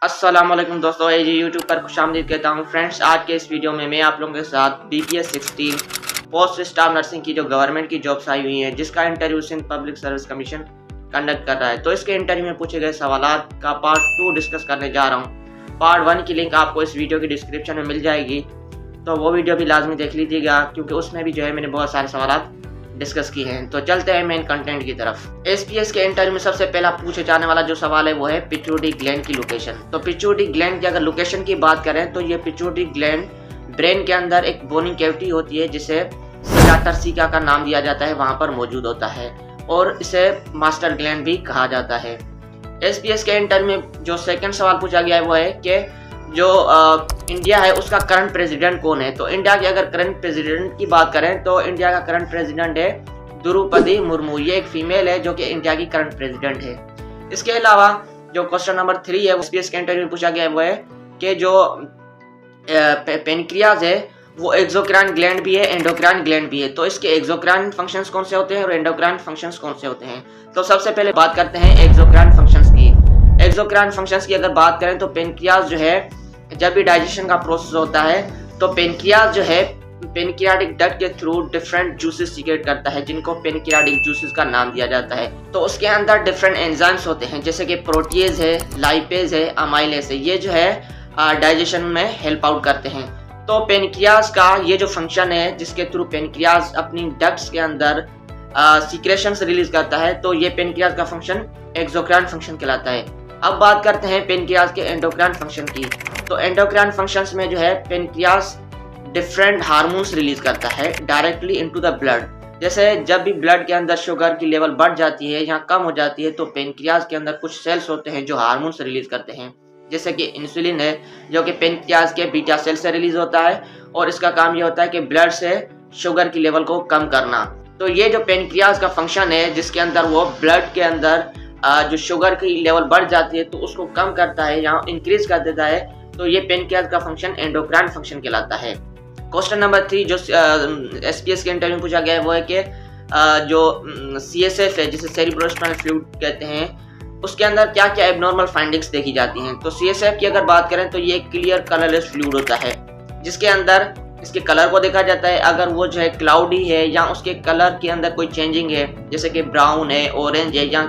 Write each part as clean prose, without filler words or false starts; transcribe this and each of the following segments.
अस्सलाम वालेकुम दोस्तों, ये यूट्यूब पर खुशामदीद कहता हूँ। फ्रेंड्स, आज के इस वीडियो में मैं आप लोगों के साथ BPS 16 पोस्ट स्टाफ नर्सिंग की जो गवर्नमेंट की जॉब्स आई हुई हैं, जिसका interview Sindh public service commission conduct कर रहा है, तो इसके इंटरव्यू में पूछे गए सवालात का पार्ट 2 डिस्कस करने जा रहा हूँ। पार्ट 1 की लिंक आपको इस वीडियो की डिस्क्रिप्शन में मिल जाएगी, तो वो वीडियो भी लाजमी देख लीजिएगा, क्योंकि उसमें भी जो है मैंने बहुत सारे सवालात डिस्कस की हैं। तो चलते हैं मेन कंटेंट की तरफ। SPS के इंटरव्यू में सबसे पहला पूछे जाने वाला जो सवाल है वो है पिट्यूटरी ग्लैंड की लोकेशन। तो पिट्यूटरी ग्लैंड की अगर लोकेशन की बात करें तो ये पिट्यूटरी ग्लैंड ब्रेन के अंदर एक बोनिंग कैविटी होती है, जिसे सेराटर्सिका का नाम दिया जाता है, वहां पर मौजूद होता है और इसे मास्टर ग्लैंड भी कहा जाता है। SPS के इंटरव्यू में जो सेकंड सवाल पूछा गया है वो है कि जो इंडिया है उसका करंट प्रेसिडेंट कौन है। तो इंडिया के अगर करंट प्रेसिडेंट की बात करें तो इंडिया का करंट प्रेसिडेंट है द्रौपदी मुर्मू। ये एक फीमेल है जो कि इंडिया की करंट प्रेसिडेंट है। इसके अलावा जो क्वेश्चन नंबर 3 है SPS के इंटरव्यू में पूछा गया है वो है कि जो पेनक्रियाज है वो एक्सोक्राइन ग्लैंड भी है, एंडोक्राइन ग्लैंड भी है। तो इसके एक्सोक्राइन फंक्शंस कौन से होते हैं और एंडोक्राइन फंक्शंस कौन से होते हैं। तो सबसे पहले बात करते हैं एक्सोक्राइन फंक्शंस की। एक्सोक्राइन फंक्शंस की अगर बात करें तो पेनक्रियाज जो है जब भी डाइजेशन का प्रोसेस होता है तो पेनक्रियाज जो है पेनक्रियाटिक डक्ट के थ्रू डिफरेंट जूसेस सीक्रेट करता है, जिनको पेनक्रियाटिक जूसेस का नाम दिया जाता है। तो उसके अंदर डिफरेंट एंजाइम्स होते हैं, जैसे कि प्रोटीएज है, लाइपेज है, अमाइलेज है। ये जो है डाइजेशन में हेल्प आउट करते हैं। तो पेनक्रियाज का ये जो फंक्शन है जिसके थ्रू पेनक्रियाज अपनी डक्ट्स के अंदर सीक्रेशंस रिलीज करता है, तो ये पेनक्रियाज का फंक्शन एक्सोक्राइन फंक्शन कहलाता है। अब बात करते हैं पेनक्रियाज के एंडोक्राइन फंक्शन की। तो एंडोक्राइन फंक्शंस में जो है पेनक्रियाज डिफरेंट हार्मोन्स रिलीज करता है डायरेक्टली इनटू द ब्लड। जैसे जब भी ब्लड के अंदर शुगर की लेवल बढ़ जाती है या कम हो जाती है तो पेनक्रियाज के अंदर कुछ सेल्स होते हैं जो हार्मोन्स रिलीज करते हैं, जैसे कि इंसुलिन है जो कि पेनक्रियाज के बीटा सेल से रिलीज होता है और इसका काम ये होता है कि ब्लड से शुगर की लेवल को कम करना। तो ये जो पेनक्रियाज का फंक्शन है जिसके अंदर वो ब्लड के अंदर जो शुगर की लेवल बढ़ जाती है तो उसको कम करता है या इंक्रीज कर देता है, तो ये पेनक्रियाज का फंक्शन एंडोक्राइन फंक्शन कहलाता है। क्वेश्चन नंबर 3 जो SPS के इंटरव्यू में पूछा गया है वो है कि जो CSF है जिसे सेरिब्रोस्पाइनल फ्लूइड कहते हैं, उसके अंदर क्या क्या एबनॉर्मल फाइंडिंग्स देखी जाती हैं। तो CSF की अगर बात करें तो ये क्लियर कलरलेस फ्लूइड होता है, जिसके अंदर इसके कलर को देखा जाता है। अगर वो जो है क्लाउडी है या उसके कलर के अंदर कोई चेंजिंग है, जैसे कि ब्राउन है, ऑरेंज है या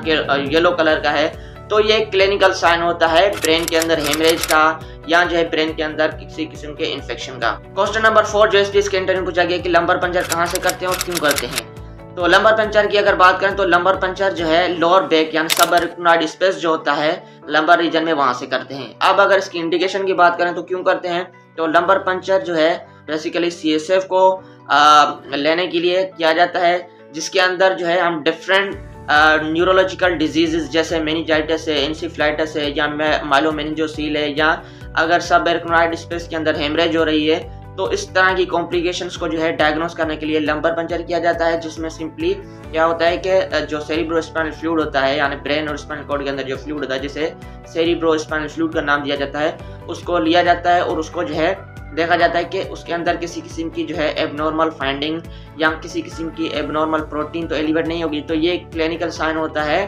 येलो कलर का है, तो ये क्लिनिकल साइन होता है ब्रेन के अंदर हेमरेज का या जो है ब्रेन के अंदर किसी किस्म के इन्फेक्शन का। क्वेश्चन नंबर 4 जो SPS के इंटरव्यू में पूछा गया कि लंबर पंचर कहाँ से करते हैं और क्यों करते हैं। तो लंबर पंचर की अगर बात करें तो लंबर पंचर जो है लोअर बैक यानी सब एरिथ्मोइड स्पेस जो होता है लंबर रीजन में, वहां से करते हैं। अब अगर इसकी इंडिकेशन की बात करें तो क्यों करते हैं, तो लंबर पंचर जो है बेसिकली CSF को लेने के लिए किया जाता है, जिसके अंदर जो है हम डिफरेंट न्यूरोलॉजिकल डिजीजेस जैसे मेनिंजाइटिस है, इंसेफ्लाइटिस है या माइलोमेनिंजोसील है, या अगर सब एरिथ्मोइड स्पेस के अंदर हेमरेज हो रही है, तो इस तरह की कॉम्प्लिकेशंस को जो है डायग्नोस करने के लिए लंबर पंचर किया जाता है, जिसमें सिंपली क्या होता है कि जो सेरिब्रोस्पाइनल फ्लूइड होता है यानी ब्रेन और स्पाइनल कॉर्ड के अंदर जो फ्लूइड होता है जिसे सेरिब्रोस्पाइनल फ्लूइड का नाम दिया जाता है, उसको लिया जाता है और उसको जो है देखा जाता है कि उसके अंदर किसी किस्म की जो है एबनॉर्मल फाइंडिंग या किसी किस्म की एबनॉर्मल प्रोटीन तो एलिवेट नहीं होगी, तो ये क्लिनिकल साइन होता है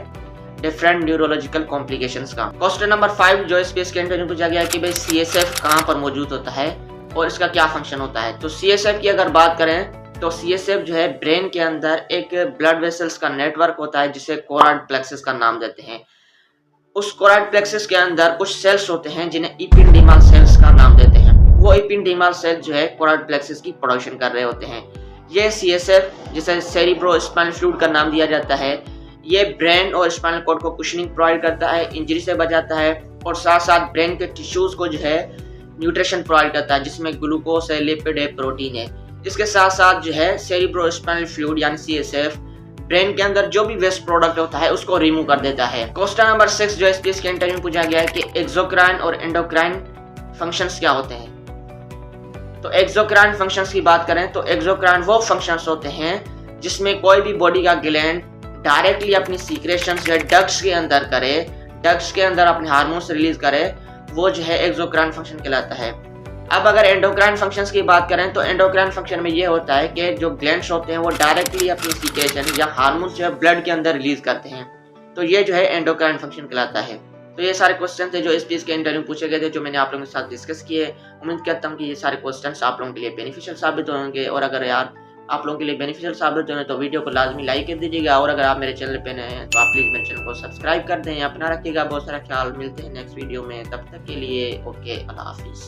डिफरेंट न्यूरोलॉजिकल कॉम्प्लिकेशंस का। क्वेश्चन नंबर 5 जो SPS के इंटरव्यू में पूछा गया है कि भाई CSF कहाँ पर मौजूद होता है और इसका क्या फंक्शन होता है। तो CSF की अगर बात करें तो CSF जो है ब्रेन के अंदर एक ब्लड वेसल्स का नेटवर्क होता है जिसे कोराइड प्लेक्सस का नाम देते हैं। उस कोराइड प्लेक्सस के अंदर कुछ सेल्स होते हैं जिन्हें इपिंडिमल सेल्स का नाम देते हैं। वो इपिंडिमल सेल जो है कोराइड प्लेक्सस की प्रोडक्शन कर रहे होते हैं। ये CSF जिसे सेरिब्रोस्पाइनल फ्लूइड का नाम दिया जाता है, ये ब्रेन और स्पाइनल कॉर्ड को कुशनिंग प्रोवाइड करता है, इंजरी से बचाता है और साथ साथ ब्रेन के टिश्यूज को जो है न्यूट्रिशन प्रोवाइड करता है, जिसमें ग्लूकोज है, लिपिड है, प्रोटीन है। इसके साथ साथ जो है सेरिब्रोस्पाइनल फ्लूइड यानी CSF ब्रेन के अंदर जो भी वेस्ट प्रोडक्ट होता है उसको रिमूव कर देता है। क्वेश्चन नंबर 6 जो SPS के इंटरव्यू में पूछा गया है कि एक्सोक्राइन और एंडोक्राइन फंक्शंस क्या होते हैं। तो एक्सोक्राइन फंक्शंस की बात करें तो एक्सोक्राइन वो फंक्शंस होते हैं जिसमें कोई भी बॉडी का ग्लैंड डायरेक्टली अपनी सीक्रेशंस जो है डक्ट्स के अंदर करे, डक्ट्स के अंदर अपने हार्मोन्स रिलीज करे, वो जो है एक्सोक्राइन फंक्शन कहलाता है। अब अगर एंडोक्राइन फंक्शंस की बात करें तो एंडोक्राइन फंक्शन में ये होता है कि जो ग्लैंड्स होते हैं वो डायरेक्टली अपनी सीक्रेशन या हार्मोन्स जो है ब्लड के अंदर रिलीज करते हैं, तो ये जो है एंडोक्राइन फंक्शन कहलाता है। तो ये सारे क्वेश्चन थे जो SPSS के इंटरव्यू पूछे गए थे, जो मैंने आप लोगों के साथ डिस्कस किए। उम्मीद करता हूँ कि ये सारे क्वेश्चन आप लोगों के लिए बेनिफिशियल साबित होंगे, और अगर यार आप लोगों के लिए बेनिफिशियल साबित होने तो वीडियो को लाजमी लाइक कर दीजिएगा, और अगर आप मेरे चैनल पे नए हैं तो आप प्लीज़ मेरे चैनल को सब्सक्राइब कर दें। अपना रखिएगा बहुत सारा ख्याल, मिलते हैं नेक्स्ट वीडियो में, तब तक के लिए ओके, अल्लाह हाफिज़।